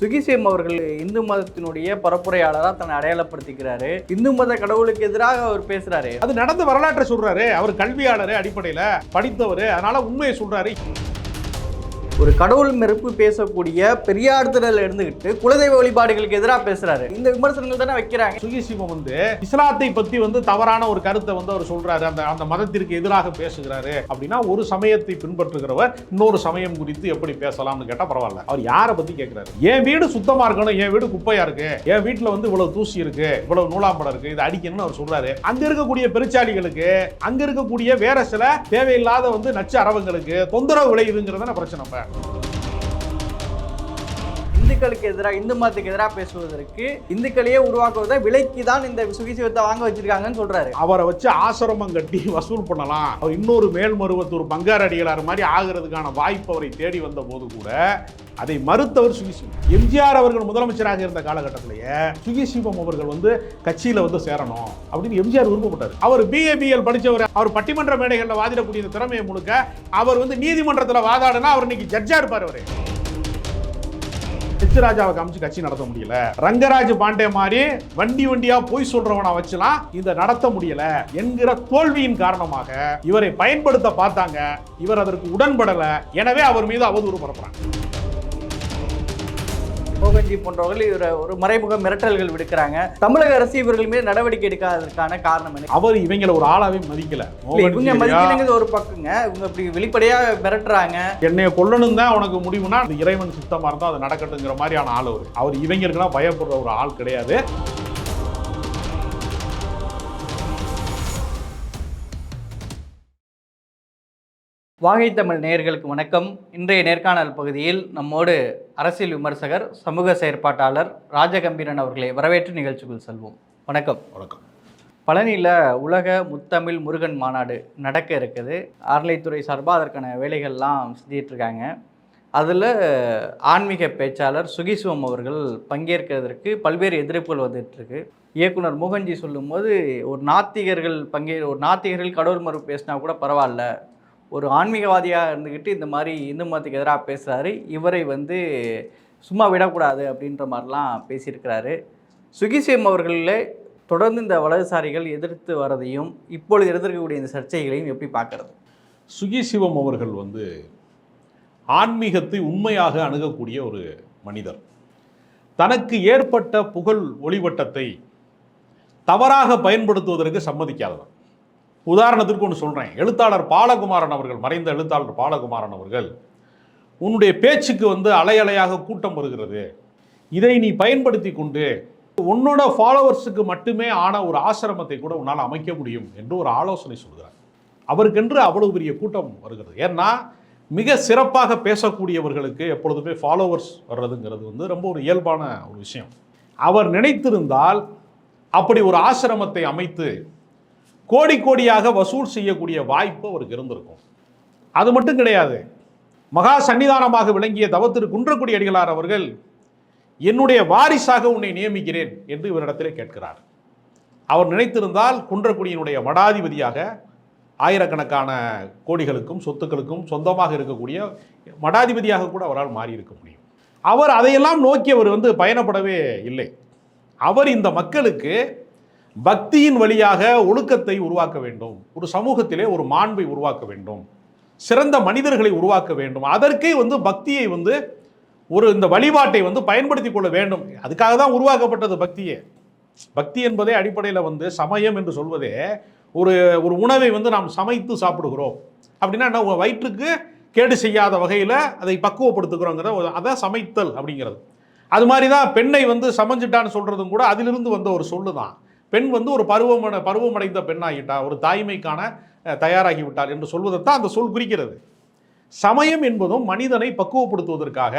சுகிசிவம் அவர்கள் இந்து மதத்தினுடைய பரப்புரையாளராக தன்னை அடையாளப்படுத்திக்கிறாரு. இந்து மத கடவுளுக்கு எதிராக அவர் பேசுறாரு. அது நடந்த வரலாற்றை சொல்றாரு. அவர் கல்வியாளர், அடிப்படையில் படித்தவர், அதனால உண்மையை சொல்றாரு. ஒரு கடவுள் மறுப்பு பேசக்கூடிய பெரியார் திடல் இருந்துகிட்டு குலதெய்வ வழிபாடுகளுக்கு எதிராக பேசுறாரு. இந்த விமர்சனங்கள் தானே வைக்கிறாங்க. சுகிசிவம் இஸ்லாத்தை பத்தி தவறான ஒரு கருத்தை அவர் சொல்றாரு, அந்த மதத்திற்கு எதிராக பேசுகிறாரு அப்படின்னா, ஒரு சமயத்தை பின்பற்றுகிறவர் இன்னொரு சமயம் குறித்து எப்படி பேசலாம்னு கேட்டா பரவாயில்ல. அவர் யாரை பத்தி கேட்கிறாரு? என் வீடு சுத்தமா இருக்கணும், என் வீடு குப்பையா இருக்கு, என் வீட்டுல இவ்வளவு தூசி இருக்கு, இவ்வளவு நூலாம்படம் இருக்கு, இதை அடிக்கணும்னு அவர் சொல்றாரு. அங்க இருக்கக்கூடிய பெருச்சாளிகளுக்கு, அங்க இருக்கக்கூடிய வேற சில தேவையில்லாத நச்சு அரவங்களுக்கு தொந்தரவு விளையுதுங்கிறத பிரச்சனை. இந்துக்களுக்கு எதிராக, இந்து மதத்துக்கு எதிராக பேசுவதற்கு இந்துக்களையே உருவாக்குவதை விலைக்கு தான் இந்த சுகிசிவத்தை வாங்க வச்சிருக்காங்கன்னு சொல்றாரு. அவரை வச்சு ஆசிரமம் கட்டி வசூல் பண்ணலாம், அவர் இன்னொரு மேல்மருவத்தூர் பங்கார் அடிகளார் மாதிரி ஆகிறதுக்கான வாய்ப்பு அவரை தேடி வந்த போது கூட அதை மறுத்தவர் சுகிசிவம். எம்ஜிஆர் அவர்கள் முதலமைச்சராக இருந்த காலகட்டத்திலேயே சுகிசிவம் அவர்கள் கட்சியில சேரணும் அப்படின்னு எம்ஜிஆர் விருப்பப்பட்டார். அவர் BABL படிச்சவர். அவர் பட்டிமன்ற மேடைகளில் வாதிடக்கூடிய திறமையை முழுக்க அவர் நீதிமன்றத்தில் வாதாடினா அவர் இன்னைக்கு ஜட்ஜா இருப்பார். அவரு ராஜாவை காமிச்சு கட்சி நடத்த முடியல, ரங்கராஜ் பாண்டே மாதிரி வண்டியா போய் சொல்றவனா வச்சுலாம் இதை நடத்த முடியல என்கிற தோல்வியின் காரணமாக இவரை பயன்படுத்த பார்த்தாங்க. இவர் அதற்கு உடன்படல. எனவே அவர் மீது அவதூறு பரப்புறாங்க. மோகன்ஜி போன்றவர்கள் இவரை ஒரு மறைமுக மிரட்டல்கள் விடுக்கிறாங்க. தமிழக அரசு இவர்கள் மீது நடவடிக்கை எடுக்காததற்கான காரணம் என்ன? அவர் இவங்களை ஒரு ஆளாவே மதிக்கல. இவங்க மதிக்கலங்கிறது ஒரு பக்கங்க, இவங்க இப்படி வெளிப்படையா மிரட்டுறாங்க. என்னைய கொல்லணும் தான் உனக்கு முடிவுனா அந்த இறைவன் சுத்தமா இருந்தா அது நடக்கட்டுங்கிற மாதிரியான ஆள் அவர். அவர் இவங்களுக்கெல்லாம் பயப்படுற ஒரு ஆள் கிடையாது. வாகை தமிழ் நேயர்களுக்கு வணக்கம். இன்றைய நேர்காணல் பகுதியில் நம்மோடு அரசியல் விமர்சகர், சமூக செயற்பாட்டாளர் ராஜகம்பீரன் அவர்களை வரவேற்று நிகழ்ச்சிக்குள் செல்வோம். வணக்கம். வணக்கம். பழனியில் உலக முத்தமிழ் முருகன் மாநாடு நடக்க இருக்குது. அறநிலைத்துறை சார்பாக அதற்கான வேலைகள்லாம் செஞ்சிட்ருக்காங்க. அதில் ஆன்மீக பேச்சாளர் சுகிசிவம் அவர்கள் பங்கேற்கிறதுக்கு பல்வேறு எதிர்ப்புகள் வந்துட்டுருக்கு. இயக்குனர் மோகன்ஜி சொல்லும்போது ஒரு நாத்திகர்கள் கடவுள் மறுப்பு பேசினா கூட பரவாயில்ல, ஒரு ஆன்மீகவாதியாக இருந்துக்கிட்டு இந்த மாதிரி இந்து மதத்துக்கு எதிராக பேசுகிறாரு, இவரை சும்மா விடக்கூடாது அப்படின்ற மாதிரிலாம் பேசியிருக்கிறாரு. சுகிசிவம் அவர்களே தொடர்ந்து இந்த வலதுசாரிகள் எதிர்த்து வரதையும் இப்பொழுது எதிர்க்கக்கூடிய இந்த சர்ச்சைகளையும் எப்படி பார்க்கறது? சுகிசிவம் அவர்கள் ஆன்மீகத்தை உண்மையாக அணுகக்கூடிய ஒரு மனிதர். தனக்கு ஏற்பட்ட புகழ் ஒளிவட்டத்தை தவறாக பயன்படுத்துவதற்கு சம்மதிக்காதவர். உதாரணத்திற்கு ஒன்று சொல்கிறேன். எழுத்தாளர் பாலகுமாரன் அவர்கள், மறைந்த எழுத்தாளர் பாலகுமாரன் அவர்கள், உன்னுடைய பேச்சுக்கு அலை அலையாக கூட்டம் வருகிறது, இதை நீ பயன்படுத்தி கொண்டு உன்னோட ஃபாலோவர்ஸுக்கு மட்டுமே ஆன ஒரு ஆசிரமத்தை கூட உன்னால் அமைக்க முடியும் என்று ஒரு ஆலோசனை சொல்கிறார். அவருக்கென்று அவ்வளவு பெரிய கூட்டம் வருகிறது. ஏன்னா மிக சிறப்பாக பேசக்கூடியவர்களுக்கு எப்பொழுதுமே ஃபாலோவர்ஸ் வர்றதுங்கிறது ரொம்ப ஒரு இயல்பான ஒரு விஷயம். அவர் நினைத்திருந்தால் அப்படி ஒரு ஆசிரமத்தை அமைத்து கோடி கோடியாக வசூல் செய்யக்கூடிய வாய்ப்பு அவருக்கு இருந்திருக்கும். அது மட்டும் கிடையாது, மகா சன்னிதானமாக விளங்கிய தவத்திரு குன்றக்குடி அடிகளார் அவர்கள் என்னுடைய வாரிசாக உன்னை நியமிக்கிறேன் என்று இவரிடத்திலே கேட்கிறார். அவர் நினைத்திருந்தால் குன்றக்குடியினுடைய மடாதிபதியாக ஆயிரக்கணக்கான கோடிகளுக்கும் சொத்துக்களுக்கும் சொந்தமாக இருக்கக்கூடிய மடாதிபதியாக கூட அவரால் மாறி இருக்க முடியும். அவர் அதையெல்லாம் நோக்கி அவர் பயணப்படவே இல்லை. அவர் இந்த மக்களுக்கு பக்தியின் வழியாக ஒழுக்கத்தை உருவாக்க வேண்டும், ஒரு சமூகத்திலே ஒரு மாண்பை உருவாக்க வேண்டும், சிறந்த மனிதர்களை உருவாக்க வேண்டும், அதற்கே பக்தியை ஒரு இந்த வழிபாட்டை பயன்படுத்தி கொள்ள வேண்டும். அதுக்காக தான் உருவாக்கப்பட்டது பக்தியே. பக்தி என்பதே அடிப்படையில் சமயம் என்று சொல்வதே ஒரு உணவை நாம் சமைத்து சாப்பிடுகிறோம் அப்படின்னா என்ன, வயிற்றுக்கு கேடு செய்யாத வகையில் அதை பக்குவப்படுத்துகிறோங்கிறத அதான் சமைத்தல் அப்படிங்கிறது. அது மாதிரி தான் பெண்ணை சமைஞ்சிட்டான்னு சொல்கிறதும் கூட அதிலிருந்து வந்த ஒரு சொல்லு தான். பெண் ஒரு பருவமடைந்த பெண்ணாகிட்டா, ஒரு தாய்மைக்கான தயாராகிவிட்டார் என்று சொல்வதைத்தான் அந்த சொல் குறிக்கிறது. சமயம் என்பதும் மனிதனை பக்குவப்படுத்துவதற்காக,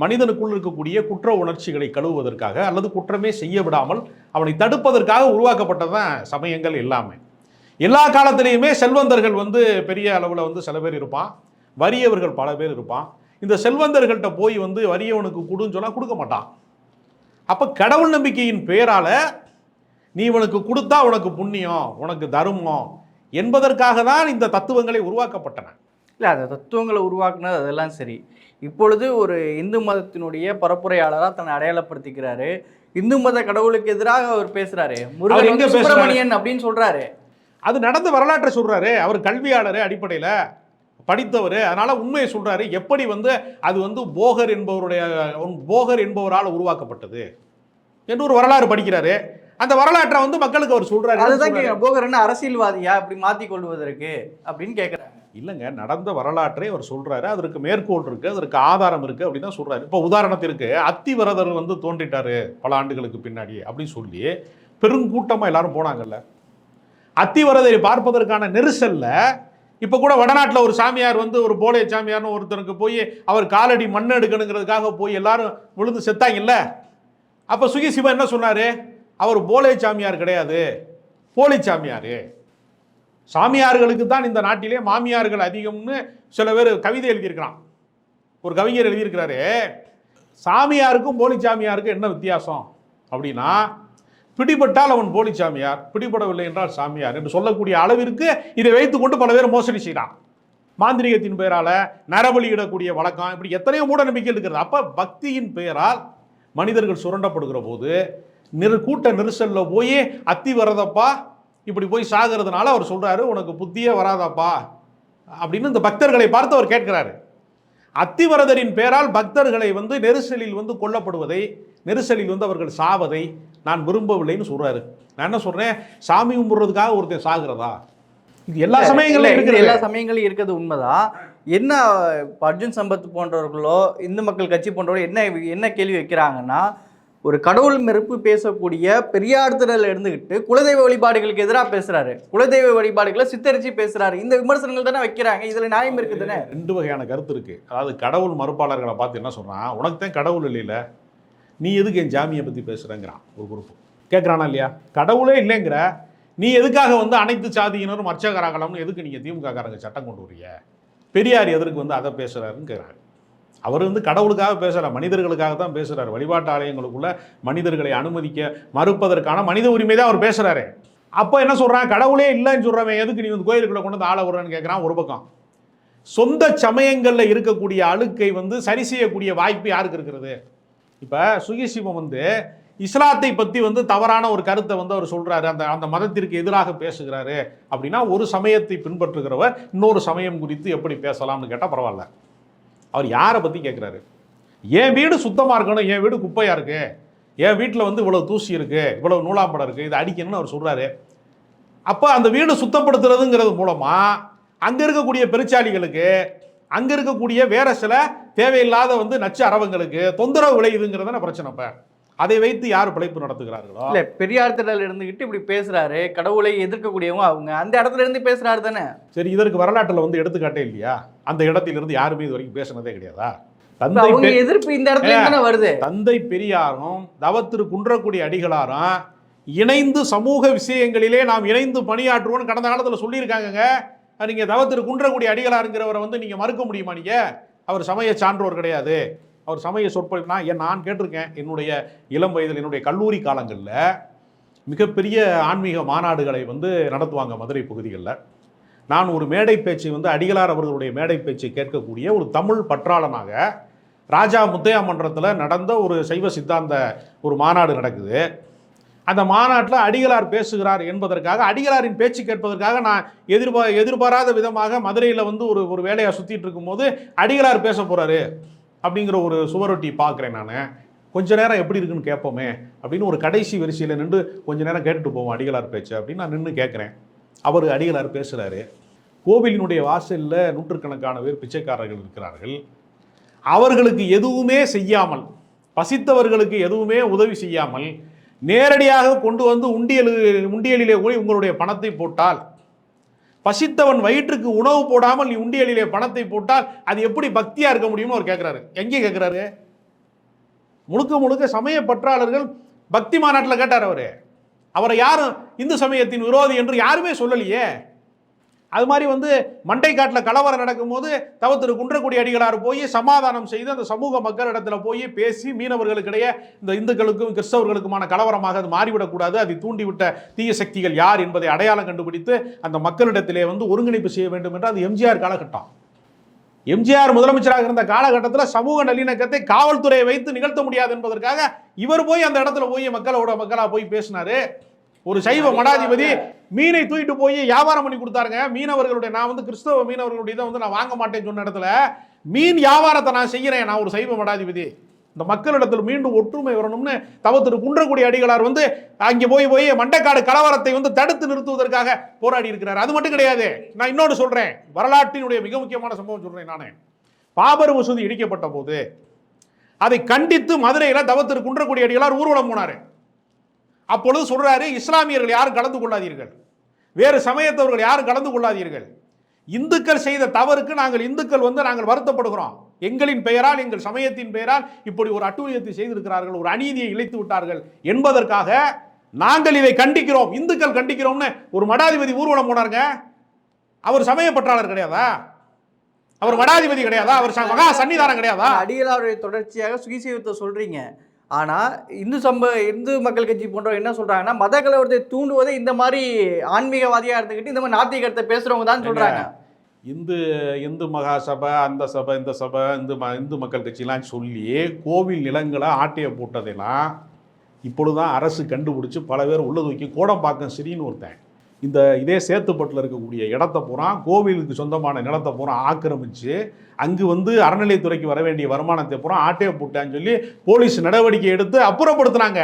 மனிதனுக்குள் இருக்கக்கூடிய குற்ற உணர்ச்சிகளை கழுவுவதற்காக, அல்லது குற்றமே செய்ய விடாமல் அவனை தடுப்பதற்காக உருவாக்கப்பட்டதான் சமயங்கள் எல்லாமே. எல்லா காலத்திலையுமே செல்வந்தர்கள் பெரிய அளவில் சில பேர் இருப்பான், வறியவர்கள் பல பேர் இருப்பான். இந்த செல்வந்தர்கள்ட்ட போய் வறியவனுக்கு கொடுன்னு சொன்னால் கொடுக்க மாட்டான். அப்போ கடவுள் நம்பிக்கையின் பெயரால் நீ இவனுக்கு கொடுத்தா உனக்கு புண்ணியம், உனக்கு தர்மம் என்பதற்காக தான் இந்த தத்துவங்களை உருவாக்கப்பட்டன. இல்லை, அந்த தத்துவங்களை உருவாக்குனது அதெல்லாம் சரி. இப்பொழுது ஒரு இந்து மதத்தினுடைய பரப்புரையாளராக தன்னை அடையாளப்படுத்திக்கிறாரு. இந்து மத கடவுளுக்கு எதிராக அவர் பேசுறாரு. முருகன் எங்க வந்து சுப்பிரமணியன் அப்படின்னு சொல்றாரு. அது நடந்த வரலாற்றை சொல்றாரு. அவர் கல்வியாளர், அடிப்படையில் படித்தவர், அதனால உண்மையை சொல்றாரு. எப்படி வந்து அது வந்து போகர் என்பவரால் உருவாக்கப்பட்டது என்று ஒரு வரலாறு படிக்கிறாரு. அந்த வரலாற்றை வந்து மக்களுக்கு அவர் சொல்றாரு. அதுதான் கேட்கிறேன், போகர் என்ன அரசியல்வாதியா இப்படி மாத்தி கொள்வதற்கு அப்படின்னு கேட்கிறாங்க. இல்லைங்க, நடந்த வரலாற்றை அவர் சொல்றாரு. அதற்கு மேற்கோள் இருக்கு, அதற்கு ஆதாரம் இருக்கு அப்படின்னு தான் சொல்றாரு. இப்போ உதாரணத்திற்கு அத்திவரதர் வந்து தோன்றிட்டாரு பல ஆண்டுகளுக்கு பின்னாடி அப்படின்னு சொல்லி பெருங்கூட்டமா எல்லாரும் போனாங்கல்ல. அத்திவரதரை பார்ப்பதற்கான நெரிசல்ல இப்போ கூட வடநாட்டில் ஒரு சாமியார் வந்து ஒரு போலே சாமியார்னு ஒருத்தருக்கு போய் அவர் காலடி மண் எடுக்கணுங்கிறதுக்காக போய் எல்லாரும் விழுந்து செத்தாங்கல்ல. அப்போ சுகி சிவா என்ன சொன்னார்? அவர் போலே சாமியார் கிடையாது, போலி சாமியார். சாமியார்களுக்கு தான் இந்த நாட்டிலே மாமியார்கள் அதிகம்னு சில பேர் கவிதை எழுதியிருக்கிறான். ஒரு கவிஞர் எழுதியிருக்கிறாரு, சாமியாருக்கும் போலி சாமியாருக்கும் என்ன வித்தியாசம் அப்படின்னா, பிடிபட்டால் அவன் போலி சாமியார், பிடிபடவில்லை என்றால் சாமியார் என்று சொல்லக்கூடிய அளவிற்கு இதை வைத்துக்கொண்டு பல பேர் மோசடி செய்யறான். மாந்திரிகத்தின் பெயரால் நரபலியிடக்கூடிய வழக்கம், இப்படி எத்தனையோ மூட நம்பிக்கை இருக்கிறது. அப்போ பக்தியின் பெயரால் மனிதர்கள் சுரண்டப்படுகிற போது கூட்ட நெரிசல்ல போய் அத்தி வரதப்பா இப்படி போய் சாகிறதுனால அவர் சொல்றாரு, உனக்கு புத்தியே வராதாப்பா அப்படின்னு இந்த பக்தர்களை பார்த்து அவர் கேட்கிறாரு. அத்திவரதரின் பெயரால் பக்தர்களை வந்து நெரிசலில் வந்து கொல்லப்படுவதை, நெரிசலில் வந்து அவர்கள் சாவதை நான் விரும்பவில்லைன்னு சொல்றாரு. நான் என்ன சொல்றேன், சாமி கும்பிடுறதுக்காக ஒருத்தர் சாகிறதா? இது எல்லா சமயங்களும் இருக்கிறது, எல்லா சமயங்களும் இருக்கிறது உண்மைதான். என்ன அர்ஜுன் சம்பத் போன்றவர்களோ இந்து மக்கள் கட்சி போன்றவர்களோ என்ன கேள்வி வைக்கிறாங்கன்னா, ஒரு கடவுள் மறுப்பு பேசக்கூடிய பெரியார் திடல் இருந்துகிட்டு குலதெய்வ வழிபாடுகளுக்கு எதிராக பேசுறாரு, குலதெய்வ வழிபாடுகளை சித்தரிச்சு பேசுறாரு. இந்த விமர்சனங்கள் தானே வைக்கிறாங்க. இதுல நியாயம் இருக்குது தானே? ரெண்டு வகையான கருத்து இருக்கு. அதாவது கடவுள் மறுப்பாளர்களை பார்த்து என்ன சொல்றான், உனக்கு தான் கடவுள் இல்லைல்ல, நீ எதுக்கு என் ஜாமியை பத்தி பேசுறேங்கிறான் ஒரு குரூப். கேட்கறானா இல்லையா? கடவுளே இல்லைங்கிற நீ எதுக்காக வந்து அனைத்து சாதியினரும் அர்ச்சகராகலாம்னு எதுக்கு நீங்க திமுக காரங்க சட்டம் கொண்டு வரீங்க? பெரியார் எதற்கு வந்து அதை பேசுறாருன்னு கேட்குறாங்க. அவர் வந்து கடவுளுக்காக பேசல, மனிதர்களுக்காக தான் பேசுறாரு. வழிபாட்டு ஆலயங்களுக்குள்ள மனிதர்களை அனுமதிக்க மறுப்பதற்கான மனித உரிமை தான் அவர் பேசுறாரு. அப்போ என்ன சொல்றான், கடவுளே இல்லைன்னு சொல்றவன் எதுக்கு நீ வந்து கோயிலுக்குள்ள கொண்டு வந்து ஆள விடுறன்னு கேட்கறான். ஒரு பக்கம் சொந்த சமயங்கள்ல இருக்கக்கூடிய அழுக்கை வந்து சரி செய்யக்கூடிய வாய்ப்பு யாருக்கு இருக்கிறது? இப்ப சுகி சிவம் வந்து இஸ்லாத்தை பத்தி வந்து தவறான ஒரு கருத்தை வந்து அவர் சொல்றாரு, அந்த மதத்திற்கு எதிராக பேசுகிறாரு அப்படின்னா, ஒரு சமயத்தை பின்பற்றுகிறவர் இன்னொரு சமயம் குறித்து எப்படி பேசலாம்னு கேட்டால் பரவாயில்ல. அவர் யாரை பற்றி கேட்குறாரு? என் வீடு சுத்தமாக இருக்கணும், என் வீடு குப்பையாக இருக்குது, என் வீட்டில் வந்து இவ்வளோ தூசி இருக்குது, இவ்வளோ நூலாம்படம் இருக்குது, இதை அடிக்கணும்னு அவர் சொல்கிறாரு. அப்போ அந்த வீடு சுத்தப்படுத்துறதுங்கிறது மூலமாக அங்கே இருக்கக்கூடிய பெருச்சாளிகளுக்கு, அங்கே இருக்கக்கூடிய வேற சில தேவையில்லாத வந்து நச்சு அரவங்களுக்கு தொந்தரவு விளையுதுங்கிறதான பிரச்சனை. இப்போ அதை வைத்து யார் பிழைப்பு நடத்துகிறார்களோ? இல்லை, பெரியார் திடல் இருந்துக்கிட்டு இப்படி பேசுகிறாரு, கடவுளை எதிர்க்கக்கூடியவங்க அவங்க அந்த இடத்துல இருந்து பேசுகிறாரு தானே. சரி, இதற்கு வரலாற்றில் வந்து எடுத்துக்காட்டே இல்லையா? அந்த இடத்திலிருந்து யாருமே இது வரைக்கும் பேசினதே கிடையாதா? தந்தை எதிர்ப்பு இந்த இடத்துல வருது. தந்தை பெரியாரும் தவத்திரு குன்றக்குடி அடிகளாரும் இணைந்து சமூக விஷயங்களிலே நாம் இணைந்து பணியாற்றுவோம்னு கடந்த காலத்தில் சொல்லியிருக்காங்க. நீங்கள் தவத்திரு குன்றக்குடி அடிகளாருங்கிறவரை வந்து நீங்கள் மறுக்க முடியுமா? நீங்கள் அவர் சமய சான்றோர் கிடையாது, அவர் சமய சொற்பொழிவு. நான் கேட்டிருக்கேன், என்னுடைய இளம் வயதில் என்னுடைய கல்லூரி காலங்களில் மிகப்பெரிய ஆன்மீக மாநாடுகளை வந்து நடத்துவாங்க மதுரை பகுதிகளில். நான் ஒரு மேடை பேச்சு வந்து அடிகளார் அவர்களுடைய மேடை பேச்சை கேட்கக்கூடிய ஒரு தமிழ் பற்றாளனாக ராஜா முத்தையா மன்றத்தில் நடந்த ஒரு சைவ சித்தாந்த ஒரு மாநாடு நடக்குது. அந்த மாநாட்டில் அடிகளார் பேசுகிறார் என்பதற்காக, அடிகளாரின் பேச்சு கேட்பதற்காக நான் எதிர்பாராத விதமாக மதுரையில் வந்து ஒரு வேலையாக சுற்றிட்டு இருக்கும்போது அடிகளார் பேச போகிறாரு அப்படிங்கிற ஒரு சுவரொட்டி பார்க்குறேன். நான் கொஞ்ச நேரம் எப்படி இருக்குன்னு கேட்போமே அப்படின்னு ஒரு கடைசி வரிசையில் நின்று கொஞ்ச நேரம் கேட்டுட்டு போவோம் அடிகளார் பேச்சு அப்படின்னு நான் நின்று கேட்குறேன். அவர் அடிகளார் பேசுகிறாரு. கோவிலினுடைய வாசலில் நூற்றுக்கணக்கான பேர் பிச்சைக்காரர்கள் இருக்கிறார்கள். அவர்களுக்கு எதுவுமே செய்யாமல், பசித்தவர்களுக்கு எதுவுமே உதவி செய்யாமல் நேரடியாக கொண்டு வந்து உண்டியலிலே போய் உங்களுடைய பணத்தை போட்டால், பசித்தவன் வயிற்றுக்கு உணவு போடாமல் நீ உண்டியலிலே பணத்தை போட்டால் அது எப்படி பக்தியா இருக்க முடியும்னு அவர் கேட்கிறாரு. எங்கே கேட்கிறாரு? முழுக்க முழுக்க சமய பற்றாளர்கள் பக்தி மாநாட்டில் கேட்டார். அவரை யாரும் இந்து சமயத்தின் விரோதி என்று யாருமே சொல்லலையே. அது மாதிரி வந்து மண்டைக்காட்டில் கலவரம் நடக்கும்போது தவத்திரு குன்றக்குடி அடிகளார் போய் சமாதானம் செய்து அந்த சமூக மக்களிடத்தில் போய் பேசி மீனவர்களுக்கிடையே இந்த இந்துக்களுக்கும் கிறிஸ்தவர்களுக்குமான கலவரமாக அது மாறிவிடக்கூடாது, அதை தூண்டிவிட்ட தீய சக்திகள் யார் என்பதை அடையாளம் கண்டுபிடித்து அந்த மக்களிடத்திலே வந்து ஒருங்கிணைப்பு செய்ய வேண்டும் என்று அது எம்ஜிஆர் காலகட்டம். எம்ஜிஆர் முதலமைச்சராக இருந்த காலகட்டத்தில் சமூக நல்லிணக்கத்தை காவல்துறையை வைத்து நிகழ்த்த முடியாது என்பதற்காக இவர் போய் அந்த இடத்துல போய் மக்களா போய் பேசினாரு. ஒரு சைவ மடாதிபதி மீனை தூக்கிட்டு போய் வியாபாரம் பண்ணி கொடுத்தாருங்க. மீனவர்களுடைய, நான் வந்து கிறிஸ்தவ மீனவர்களுடைய இதை வந்து நான் வாங்க மாட்டேன்னு சொன்ன இடத்துல மீன் வியாபாரத்தை நான் செய்கிறேன், நான் ஒரு சைவ மடாதிபதி, இந்த மக்களிடத்தில் மீண்டும் ஒற்றுமை வரணும்னு தவத்திரு குன்றக்குடி அடிகளார் வந்து அங்கே போய் மண்டைக்காடு கலவரத்தை வந்து தடுத்து நிறுத்துவதற்காக போராடி இருக்கிறார். அது மட்டும் கிடையாது, நான் இன்னொன்று சொல்றேன், வரலாற்றினுடைய மிக முக்கியமான சம்பவம் சொல்றேன். நானே பாபர் மசூதி இடிக்கப்பட்ட போது அதை கண்டித்து மதுரையில் தவத்திரு குன்றக்குடி அடிகளார் ஊர்வலம் போனாரு. அப்பொழுது சொல்றாரு, இஸ்லாமியர்கள் யாரும் கலந்து கொள்ளாதீர்கள், வேறு சமயத்தவர்கள் யாரும் கலந்து கொள்ளாதீர்கள், இந்துக்கள் செய்த தவறுக்கு நாங்கள் இந்துக்கள் வந்து நாங்கள் வருத்தப்படுகிறோம், எங்களின் பெயரால் எங்கள் சமயத்தின் பெயரால் இப்படி ஒரு அட்டூழியத்தை செய்திருக்கிறார்கள், ஒரு அநீதியை இழைத்து விட்டார்கள் என்பதற்காக நாங்கள் இதை கண்டிக்கிறோம், இந்துக்கள் கண்டிக்கிறோம்னு ஒரு மடாதிபதி ஊர்வலம் போனாருங்க. அவர் சமயப்பற்றாளர் கிடையாதா? அவர் மடாதிபதி கிடையாதா? அவர் மகா சன்னிதானம் கிடையாதா? அடிகளாருடைய தொடர்ச்சியாக சுகிசீவத்தை சொல்றீங்க. ஆனால் இந்து மக்கள் கட்சி போன்றவங்க என்ன சொல்கிறாங்கன்னா, மத கலவரத்தை தூண்டுவதை இந்த மாதிரி ஆன்மீகவாதியாக இருந்துக்கிட்டு இந்த மாதிரி நாத்திகத்தை பேசுகிறவங்க தான் சொல்கிறாங்க. இந்து மகா சபை, அந்த சபை, இந்த சபை, இந்து மக்கள் கட்சியெலாம் சொல்லி கோவில் நிலங்களை ஆட்டையை போட்டதெல்லாம் இப்பொழுதுதான் அரசு கண்டுபிடிச்சி பல பேர் உள்ள தூக்கி கோடம்பாக்கம் சிறின்னு ஒருத்தன் இதே சேத்துப்பட்டில் இருக்கக்கூடிய இடத்த பூரா, கோவிலுக்கு சொந்தமான நிலத்தை பூரா ஆக்கிரமித்து அங்கு வந்து அறநிலைத்துறைக்கு வர வேண்டிய வருமானத்தை பூரா ஆட்டையை போட்டான்னு சொல்லி போலீஸ் நடவடிக்கை எடுத்து அப்புறப்படுத்தினாங்க.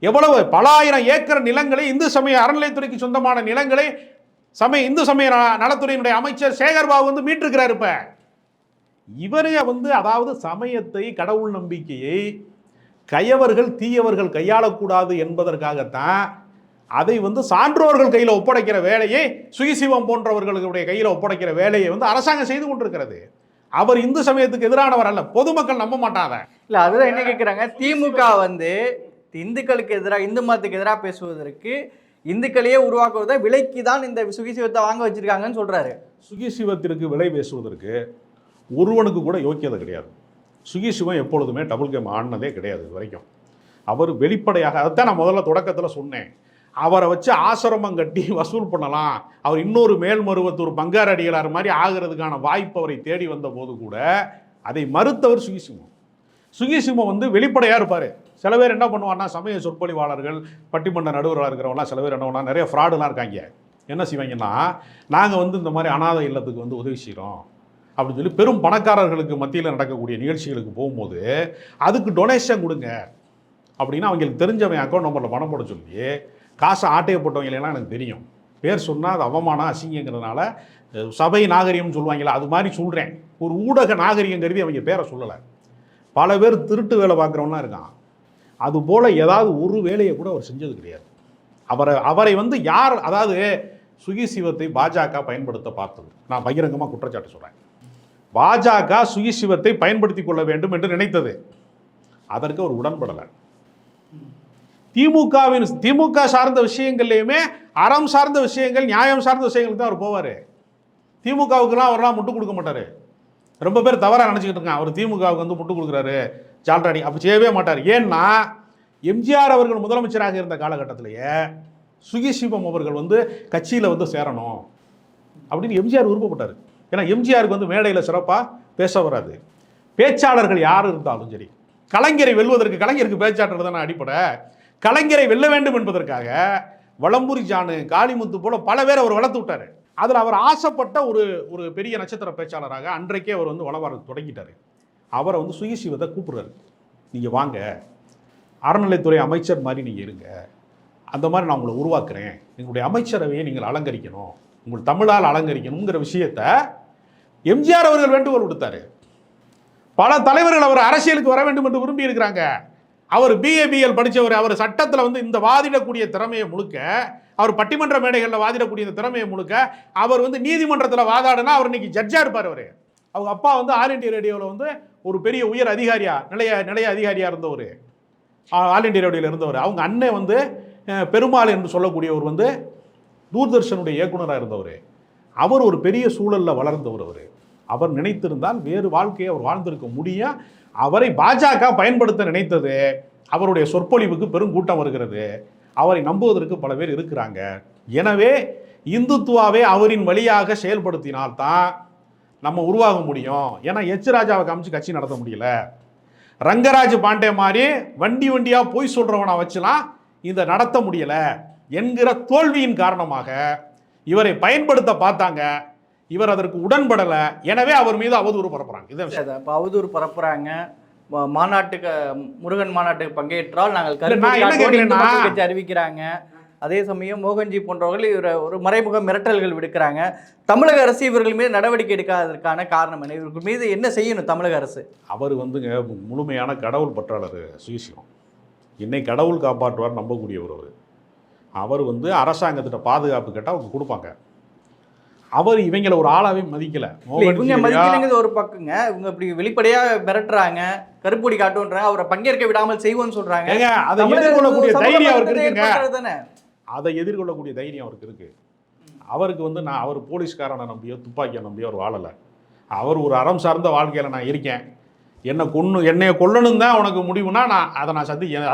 எவ்வளவு பல ஆயிரம் ஏக்கர் நிலங்களை, இந்து சமய அறநிலைத்துறைக்கு சொந்தமான நிலங்களை இந்து சமய நலத்துறையினுடைய அமைச்சர் சேகர்பாபு வந்து மீட்டிருக்கிறார். இப்ப இவரே வந்து, அதாவது சமயத்தை, கடவுள் நம்பிக்கையை கயவர்கள் தீயவர்கள் கையாளக்கூடாது என்பதற்காகத்தான் அதை வந்து சான்றோர்கள் கையில் ஒப்படைக்கிற வேலையை, சுகிசிவம் போன்றவர்களுடைய கையில் ஒப்படைக்கிற வேலையை வந்து அரசாங்கம் செய்து கொண்டிருக்கிறது. அவர் இந்து சமயத்துக்கு எதிரானவர் அல்ல, பொதுமக்கள் நம்ப மாட்டாங்க. இல்லை, அதுதான் என்ன கேட்குறாங்க, திமுக வந்து இந்துக்களுக்கு எதிராக, இந்து மதத்துக்கு எதிராக பேசுவதற்கு இந்துக்களையே உருவாக்குவதை விலைக்கு தான் இந்த சுகிசிவத்தை வாங்க வச்சிருக்காங்கன்னு சொல்றாரு. சுகிசிவத்திற்கு விலை பேசுவதற்கு ஒருவனுக்கு கூட யோக்கியதை கிடையாது. சுகிசிவம் எப்பொழுதுமே டபுள் கேம் ஆடினதே கிடையாது இது வரைக்கும். அவர் வெளிப்படையாக, அதைத்தான் நான் முதல்ல தொடக்கத்தில் சொன்னேன், அவரை வச்சு ஆசிரமம் கட்டி வசூல் பண்ணலாம், அவர் இன்னொரு மேல்மருவத்தூர் பங்கார் அடிகளார் மாதிரி ஆகிறதுக்கான வாய்ப்பு அவரை தேடி வந்த போது கூட அதை மறுத்தவர் சுகிசிவம். சுகிசிவம் வந்து வெளிப்படையாக இருப்பார். சில பேர் என்ன பண்ணுவான்னா, சமய சொற்பொழிவாளர்கள், பட்டிமன்ற நடுவராக இருக்கிறவங்களாம் சில பேர் என்ன பண்ணா, நிறைய ஃப்ராடுலாம் இருக்காங்க. என்ன செய்வாங்கன்னா, நாங்கள் வந்து இந்த மாதிரி அனாதை இல்லத்துக்கு வந்து உதவி செய்கிறோம் அப்படின்னு சொல்லி பெரும் பணக்காரர்களுக்கு மத்தியில் நடக்கக்கூடிய நிகழ்ச்சிகளுக்கு போகும்போது அதுக்கு டொனேஷன் கொடுங்க அப்படின்னு அவங்களுக்கு தெரிஞ்சவன் அக்கௌண்ட் நம்பரில் பணம் போட சொல்லி காசை ஆட்டையை போட்டவங்களெல்லாம் எனக்கு தெரியும். பேர் சொன்னால் அது அவமானம், அசிங்கங்கிறதுனால சபை நாகரிகம்னு சொல்லுவாங்களா, அது மாதிரி சொல்கிறேன். ஒரு ஊடக நாகரிகம் கருதி அவங்க பேரை சொல்லலை. பல பேர் திருட்டு வேலை பார்க்குறவங்களாம் இருக்கான். அதுபோல் ஏதாவது ஒரு வேலையை கூட அவர் செஞ்சது கிடையாது. அவரை வந்து யார், அதாவது சுகிசிவத்தை பாஜக பயன்படுத்த பார்த்தது, நான் பகிரங்கமாக குற்றச்சாட்டு சொல்கிறேன். பாஜக சுகிசிவத்தை பயன்படுத்தி கொள்ள வேண்டும் என்று நினைத்தது, அதற்கு அவர் உடன்படலை. திமுக சார்ந்த விஷயங்கள்லையுமே அறம் சார்ந்த விஷயங்கள், நியாயம் சார்ந்த விஷயங்களுக்கு தான் அவர் போவார். திமுகவுக்குலாம் அவரெல்லாம் முட்டு கொடுக்க மாட்டார். ரொம்ப பேர் தவறாக நினச்சிக்கிட்டு இருக்காங்க, அவர் திமுகவுக்கு வந்து முட்டு கொடுக்குறாரு ஜால்ராடி, அப்படி செய்யவே மாட்டார். ஏன்னா எம்ஜிஆர் அவர்கள் முதலமைச்சராக இருந்த காலகட்டத்திலேயே சுகிசிவம் அவர்கள் வந்து கட்சியில் வந்து சேரணும் அப்படின்னு எம்ஜிஆர் விருப்பப்பட்டார். ஏன்னா எம்ஜிஆருக்கு வந்து மேடையில் சிறப்பாக பேச வராது. பேச்சாளர்கள் யார் இருந்தாலும் சரி, கலைஞரை வெல்வதற்கு கலைஞருக்கு பேச்சாளர் தானே அடிப்படை. கலைஞரை வெல்ல வேண்டும் என்பதற்காக வளம்புரி ஜானு, காளிமுத்து போல பல பேர் அவர் வளர்த்து விட்டார். அதில் அவர் ஆசைப்பட்ட ஒரு பெரிய நட்சத்திர பேச்சாளராக அன்றைக்கே அவர் வந்து வளர தொடங்கிட்டார். அவரை வந்து சுகிசிவத்தை கூப்பிடுறாரு, நீங்கள் வாங்க, அறநிலைத்துறை அமைச்சர் மாதிரி நீங்கள் இருங்க, அந்த மாதிரி நான் உங்களை உருவாக்குறேன், எங்களுடைய அமைச்சரவையை நீங்கள் அலங்கரிக்கணும், உங்கள் தமிழால் அலங்கரிக்கணுங்கிற விஷயத்தை எம்ஜிஆர் அவர்கள் வேண்டுகோள் விடுத்தார். பல தலைவர்கள் அவர் அரசியலுக்கு வர வேண்டும் என்று விரும்பி இருக்கிறாங்க. அவர் BABL படித்தவர், அவர் சட்டத்தில் வந்து இந்த வாதிடக்கூடிய திறமையை முழுக்க, அவர் பட்டிமன்ற மேடைகளில் வாதிடக்கூடிய இந்த திறமையை முழுக்க, அவர் வந்து நீதிமன்றத்தில் வாதாடினா அவர் இன்னைக்கு ஜட்ஜாக இருப்பார். அவர் அவங்க அப்பா வந்து ஆல் இண்டியா ரேடியோவில் வந்து ஒரு பெரிய உயர் அதிகாரியா, நிலைய அதிகாரியாக இருந்தவர், ஆல் இண்டியா ரேடியோவில் இருந்தவர். அவங்க அண்ணன் வந்து பெருமாள் என்று சொல்லக்கூடியவர் வந்து தூர்தர்ஷனுடைய இயக்குனராக இருந்தவர். அவர் ஒரு பெரிய சூழலில் வளர்ந்தவர். அவர் நினைத்திருந்தால் வேறு வாழ்க்கையை அவர் வாழ்ந்திருக்க முடியும். அவரை பாஜக பயன்படுத்த நினைத்தது, அவருடைய சொற்பொழிவுக்கு பெரும் கூட்டம் வருகிறது, அவரை நம்புவதற்கு பல பேர் இருக்கிறாங்க. எனவே இந்துத்துவாவை அவரின் வழியாக செயல்படுத்தினால்தான் நம்ம உருவாக முடியும். ஏன்னா எச் ராஜாவை காமிச்சு கட்சி நடத்த முடியல. ரங்கராஜ் பாண்டே மாதிரி வண்டி வண்டியா போய் சொல்றவனை வச்சுலாம் இதை நடத்த முடியல என்கிற தோல்வியின் காரணமாக இவரை பயன்படுத்த பார்த்தாங்க. இவர் அதற்கு உடன்படல. எனவே அவர் மீது அவதூறு பரப்புறாங்க. இப்போ அவதூறு பரப்புறாங்க. மாநாட்டுக்கு முருகன் மாநாட்டுக்கு பங்கேற்றால் நாங்கள் கட்சி அறிவிக்கிறாங்க. அதே சமயம் மோகன்ஜி போன்றவர்கள் இவர் ஒரு மறைமுக மிரட்டல்கள் விடுக்கிறாங்க. தமிழக அரசு இவர்கள் மீது நடவடிக்கை எடுக்காததற்கான காரணம் என்ன? இவர்கள் மீது என்ன செய்யணும் தமிழக அரசு? அவர் வந்துங்க முழுமையான கடவுள் பற்றாளர் சுகிசிவம். இன்னை கடவுள் காப்பாற்றுவார் நம்பக்கூடியவர் அவர். அவர் வந்து அரசாங்கத்திட்ட பாதுகாப்பு கேட்டால் அவங்க கொடுப்பாங்க. அவர் இவங்களை ஒரு ஆளாவே மதிக்கல. இவங்க மதிக்கலைங்கிறது ஒரு பக்கங்க. இவங்க இப்படி வெளிப்படையா மிரட்டுறாங்க, கருப்பொடி காட்டுன்றாங்க, அவரை பங்கேற்க விடாமல் செய்வோம்னு சொல்றாங்க. அதை எதிர்கொள்ளக்கூடிய தைரியம் அவருக்கு இருக்குங்க. அதை எதிர்கொள்ளக்கூடிய தைரியம் அவருக்கு இருக்கு. அவருக்கு வந்து அவர் போலீஸ்காரனை நம்பியோ துப்பாக்கியை நம்பியோ அவர் வாழலை. அவர் ஒரு அறம் சார்ந்த வாழ்க்கையில் நான் இருக்கேன், என்னைய கொல்லணும் தான் உனக்கு முடிவுனா நான்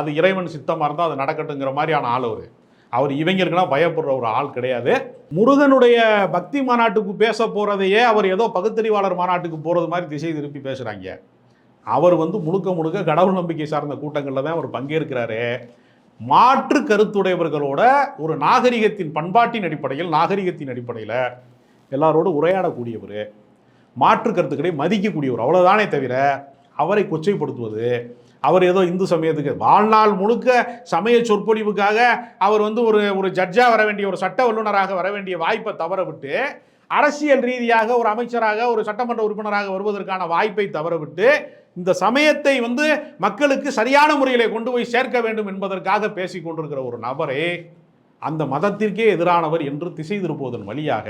அது இறைவன் சித்தமாக இருந்தால் அது நடக்கட்டுங்கிற மாதிரியான ஆள் அவர் இவங்களுக்கெல்லாம் பயப்படுற ஒரு ஆள் கிடையாது. முருகனுடைய பக்தி மாநாட்டுக்கு பேச போகிறதையே அவர் ஏதோ பகுத்தறிவாளர் மாநாட்டுக்கு போகிறது மாதிரி திசை திருப்பி பேசுகிறாங்க. அவர் வந்து முழுக்க கடவுள் நம்பிக்கை சார்ந்த கூட்டங்களில் தான் அவர் பங்கேற்கிறாரு. மாற்று கருத்துடையவர்களோட ஒரு நாகரிகத்தின் பண்பாட்டின் அடிப்படையில் நாகரிகத்தின் அடிப்படையில் எல்லாரோடு உரையாடக்கூடியவர், மாற்று கருத்துக்களை மதிக்கக்கூடியவர், அவ்வளோதானே தவிர அவரை கொச்சைப்படுத்துவது, அவர் ஏதோ இந்து சமயத்துக்கு வாழ்நாள் முழுக்க சமய சொற்பொழிவுக்காக அவர் வந்து ஒரு ஜட்ஜாக வர வேண்டிய, ஒரு சட்ட வல்லுநராக வர வேண்டிய வாய்ப்பை தவற விட்டு, அரசியல் ரீதியாக ஒரு அமைச்சராக ஒரு சட்டமன்ற உறுப்பினராக வருவதற்கான வாய்ப்பை தவற விட்டு, இந்த சமயத்தை வந்து மக்களுக்கு சரியான முறையில் கொண்டு போய் சேர்க்க வேண்டும் என்பதற்காக பேசி கொண்டிருக்கிற ஒரு நபரே அந்த மதத்திற்கே எதிரானவர் என்று திசை திருப்புவதன் வழியாக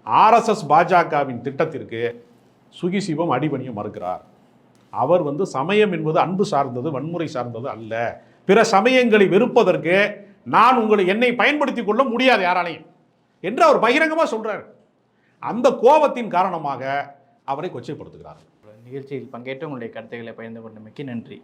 ஆர்எஸ்எஸ் பாஜகவின் திட்டத்திற்கு சுகிசிவம் அடிபணிய மறுக்கிறார். அவர் வந்து சமயம் என்பது அன்பு சார்ந்தது, வன்முறை சார்ந்தது அல்ல. பிற சமயங்களை வெறுப்பதற்கு என்னை பயன்படுத்தி கொள்ள முடியாது யாராலையும் என்று அவர் பகிரங்கமாக சொல்றார். அந்த கோபத்தின் காரணமாக அவரை கொச்சைப்படுத்துகிறார். நிகழ்ச்சியில் பங்கேற்று உங்களுடைய கருத்துக்களை பகிர்ந்து கொண்டமைக்கு நன்றி.